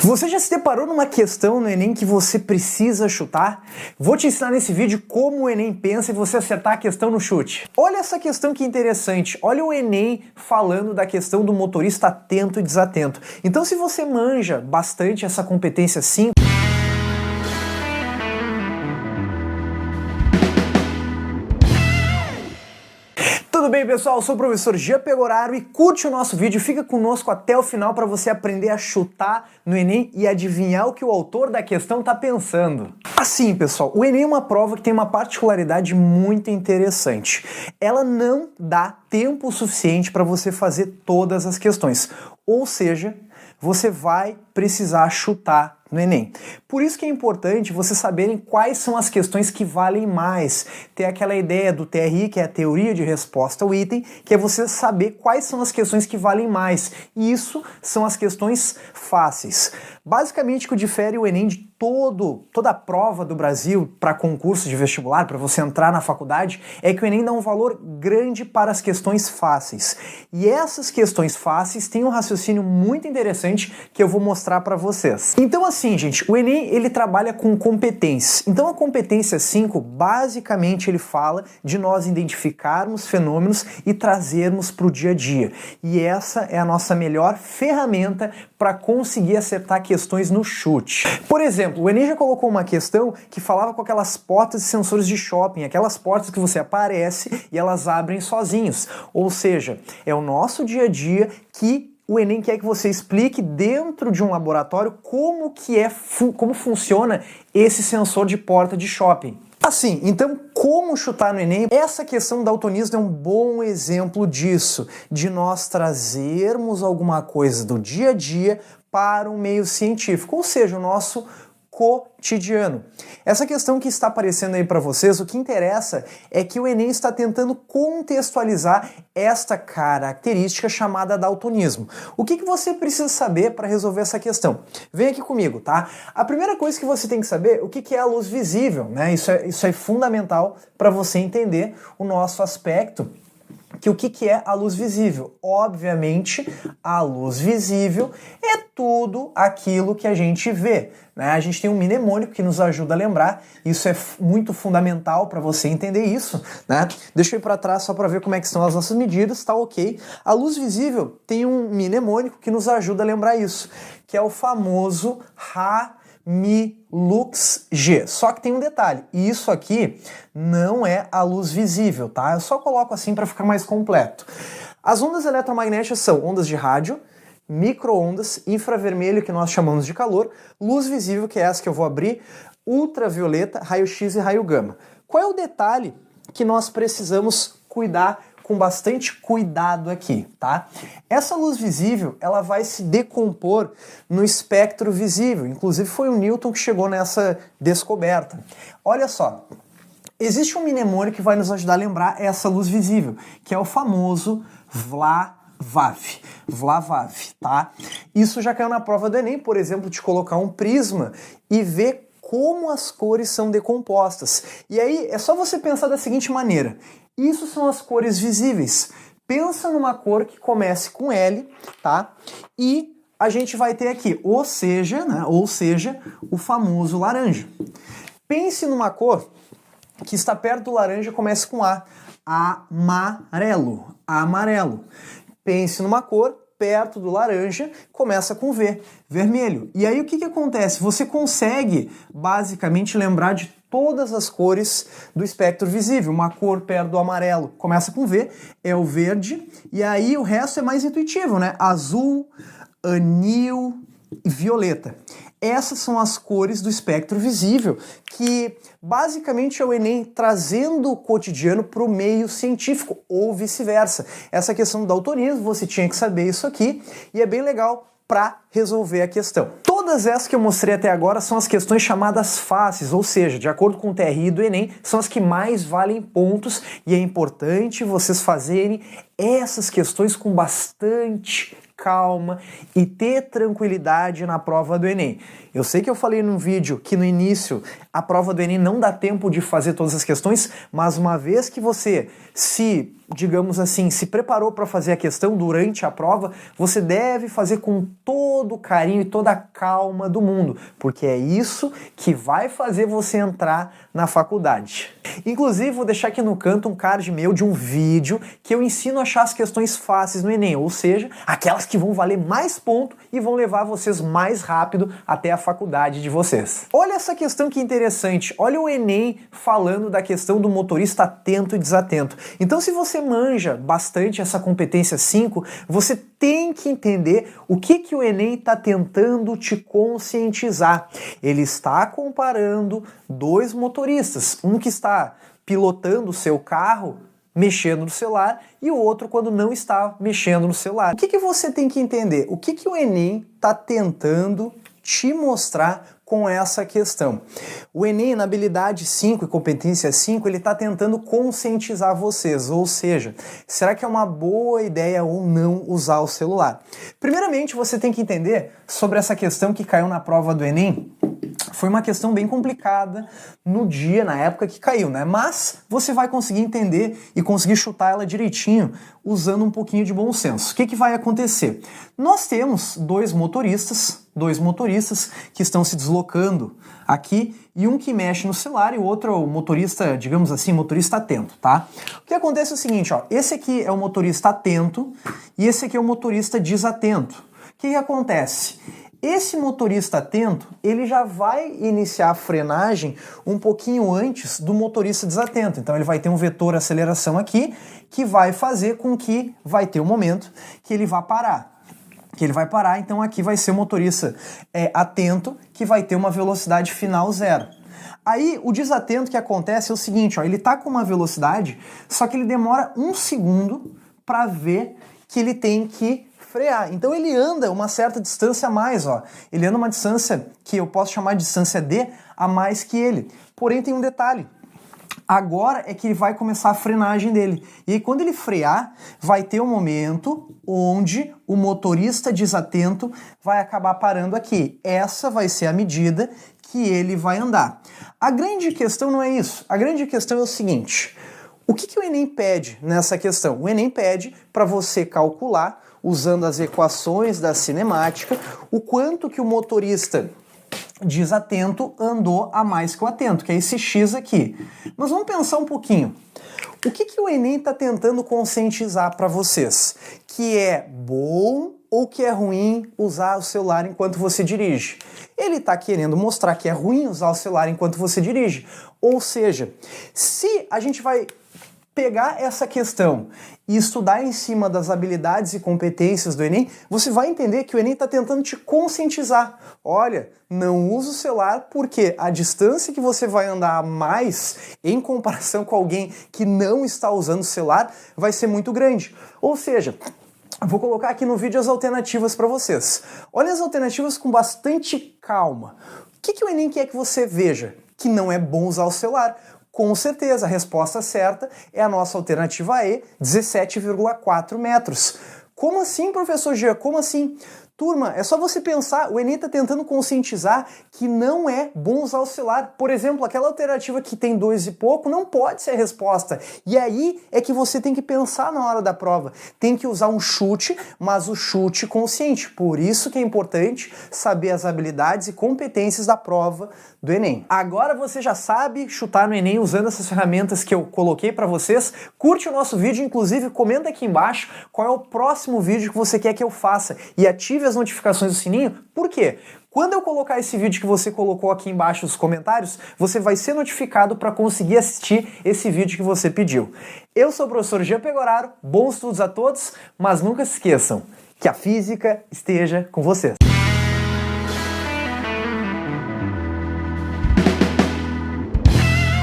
Você já se deparou numa questão no Enem que você precisa chutar? Vou te ensinar nesse vídeo como o Enem pensa e você acertar a questão no chute. Olha essa questão que interessante. Olha o Enem falando da questão do motorista atento e desatento. Então, se você manja bastante essa competência 5, tudo bem, pessoal? Eu sou o professor Jean Pegoraro e curte o nosso vídeo, fica conosco até o final para você aprender a chutar no Enem e adivinhar o que o autor da questão está pensando. Assim, pessoal, o Enem é uma prova que tem uma particularidade muito interessante. Ela não dá tempo suficiente para você fazer todas as questões, ou seja, você vai precisar chutar no Enem. Por isso que é importante vocês saberem quais são as questões que valem mais. Ter aquela ideia do TRI, que é a teoria de resposta ao item, que é você saber quais são as questões que valem mais. E isso são as questões fáceis. Basicamente, o que difere o Enem de toda a prova do Brasil para concurso de vestibular, para você entrar na faculdade, é que o Enem dá um valor grande para as questões fáceis. E essas questões fáceis têm um raciocínio muito interessante que eu vou mostrar para vocês. Então, assim, gente, o Enem ele trabalha com competências. Então, a competência 5, basicamente, ele fala de nós identificarmos fenômenos e trazermos para o dia a dia. E essa é a nossa melhor ferramenta para conseguir acertar questões no chute. Por exemplo, o Enem já colocou uma questão que falava com aquelas portas e sensores de shopping, aquelas portas que você aparece e elas abrem sozinhos. Ou seja, é o nosso dia a dia que o Enem quer que você explique dentro de um laboratório como funciona esse sensor de porta de shopping. Assim, então como chutar no Enem? Essa questão do daltonismo é um bom exemplo disso, de nós trazermos alguma coisa do dia a dia para um meio científico, ou seja, o nosso cotidiano. Essa questão que está aparecendo aí para vocês, o que interessa é que o Enem está tentando contextualizar esta característica chamada daltonismo. O que você precisa saber para resolver essa questão? Vem aqui comigo, tá? A primeira coisa que você tem que saber, o que é a luz visível, né? Isso é fundamental para você entender o nosso aspecto. O que é a luz visível? Obviamente, a luz visível é tudo aquilo que a gente vê, né? A gente tem um mnemônico que nos ajuda a lembrar, isso é muito fundamental para você entender isso, né? Deixa eu ir para trás só para ver como é que estão as nossas medidas, tá ok? A luz visível tem um mnemônico que nos ajuda a lembrar isso, que é o famoso Ra, Mi, Lux, G. Só que tem um detalhe, isso aqui não é a luz visível, tá? Eu só coloco assim para ficar mais completo. As ondas eletromagnéticas são ondas de rádio, micro-ondas, infravermelho, que nós chamamos de calor, luz visível, que é essa que eu vou abrir, ultravioleta, raio-x e raio gama. Qual é o detalhe que nós precisamos cuidar com bastante cuidado aqui, tá? Essa luz visível, ela vai se decompor no espectro visível. Inclusive foi o Newton que chegou nessa descoberta. Olha só, existe um mnemônico que vai nos ajudar a lembrar essa luz visível, que é o famoso VLAVAV. VLAVAV, tá? Isso já caiu na prova do Enem, por exemplo, de colocar um prisma e ver como as cores são decompostas. E aí é só você pensar da seguinte maneira: isso são as cores visíveis. Pensa numa cor que comece com L, tá? E a gente vai ter aqui, ou seja, o famoso laranja. Pense numa cor que está perto do laranja e comece com A. Amarelo. Amarelo. Pense numa cor perto do laranja, começa com V, vermelho. E aí o que acontece? Você consegue basicamente lembrar de todas as cores do espectro visível. Uma cor perto do amarelo começa com V, é o verde, e aí o resto é mais intuitivo, né? Azul, anil e violeta. Essas são as cores do espectro visível, que basicamente é o Enem trazendo o cotidiano para o meio científico, ou vice-versa. Essa questão do daltonismo, você tinha que saber isso aqui, e é bem legal para resolver a questão. Todas essas que eu mostrei até agora são as questões chamadas fáceis, ou seja, de acordo com o TRI do Enem, são as que mais valem pontos, e é importante vocês fazerem essas questões com bastante calma e ter tranquilidade na prova do Enem. Eu sei que eu falei num vídeo que no início a prova do Enem não dá tempo de fazer todas as questões, mas uma vez que você se digamos assim, se preparou para fazer a questão durante a prova, você deve fazer com todo o carinho e toda a calma do mundo, porque é isso que vai fazer você entrar na faculdade. Inclusive, vou deixar aqui no canto um card meu de um vídeo que eu ensino a achar as questões fáceis no Enem, ou seja, aquelas que vão valer mais ponto e vão levar vocês mais rápido até a faculdade de vocês. Olha essa questão que interessante, olha o Enem falando da questão do motorista atento e desatento. Então, se você manja bastante essa competência 5, você tem que entender o que o Enem está tentando te conscientizar. Ele está comparando dois motoristas, um que está pilotando o seu carro, mexendo no celular, e o outro quando não está mexendo no celular. O que você tem que entender? O que o Enem está tentando te mostrar com essa questão? O Enem, na habilidade 5 e competência 5, ele está tentando conscientizar vocês, ou seja, será que é uma boa ideia ou não usar o celular? Primeiramente, você tem que entender sobre essa questão que caiu na prova do Enem. Foi uma questão bem complicada no dia, na época que caiu, né? Mas você vai conseguir entender e conseguir chutar ela direitinho usando um pouquinho de bom senso. O que vai acontecer? Nós temos dois motoristas que estão se deslocando aqui e um que mexe no celular e o outro é o motorista, digamos assim, motorista atento, tá? O que acontece é o seguinte, ó, esse aqui é o motorista atento e esse aqui é o motorista desatento. O que acontece? Esse motorista atento, ele já vai iniciar a frenagem um pouquinho antes do motorista desatento. Então ele vai ter um vetor aceleração aqui que vai fazer com que vai ter um momento que ele vai parar. Então aqui vai ser o motorista atento que vai ter uma velocidade final 0. Aí o desatento que acontece é o seguinte, ó, ele tá com uma velocidade, só que ele demora 1 segundo para ver que ele tem que frear. Então ele anda uma certa distância a mais, ó. Ele anda uma distância que eu posso chamar de distância D a mais que ele. Porém tem um detalhe. Agora é que ele vai começar a frenagem dele. E aí, quando ele frear, vai ter um momento onde o motorista desatento vai acabar parando aqui. Essa vai ser a medida que ele vai andar. A grande questão não é isso. A grande questão é o seguinte. O que o Enem pede nessa questão? O Enem pede para você calcular, usando as equações da cinemática, o quanto que o motorista desatento andou a mais que o atento, que é esse X aqui. Mas vamos pensar um pouquinho. O que o Enem está tentando conscientizar para vocês? Que é bom ou que é ruim usar o celular enquanto você dirige? Ele está querendo mostrar que é ruim usar o celular enquanto você dirige. Ou seja, se a gente vai pegar essa questão e estudar em cima das habilidades e competências do Enem, você vai entender que o Enem está tentando te conscientizar. Olha, não usa o celular porque a distância que você vai andar a mais em comparação com alguém que não está usando o celular vai ser muito grande. Ou seja, vou colocar aqui no vídeo as alternativas para vocês. Olha as alternativas com bastante calma. O que o Enem quer que você veja? Que não é bom usar o celular. Com certeza, a resposta certa é a nossa alternativa E, 17,4 metros. Como assim, professor Jean? Como assim? Turma, é só você pensar, o Enem está tentando conscientizar que não é bom usar o celular. Por exemplo, aquela alternativa que tem 2 e pouco não pode ser a resposta. E aí é que você tem que pensar na hora da prova. Tem que usar um chute, mas o chute consciente. Por isso que é importante saber as habilidades e competências da prova do Enem. Agora você já sabe chutar no Enem usando essas ferramentas que eu coloquei para vocês. Curte o nosso vídeo, inclusive comenta aqui embaixo qual é o próximo vídeo que você quer que eu faça. E ative as notificações do sininho. Por quê? Quando eu colocar esse vídeo que você colocou aqui embaixo nos comentários, você vai ser notificado para conseguir assistir esse vídeo que você pediu. Eu sou o professor Jean Pegoraro, bons estudos a todos, mas nunca se esqueçam que a física esteja com vocês.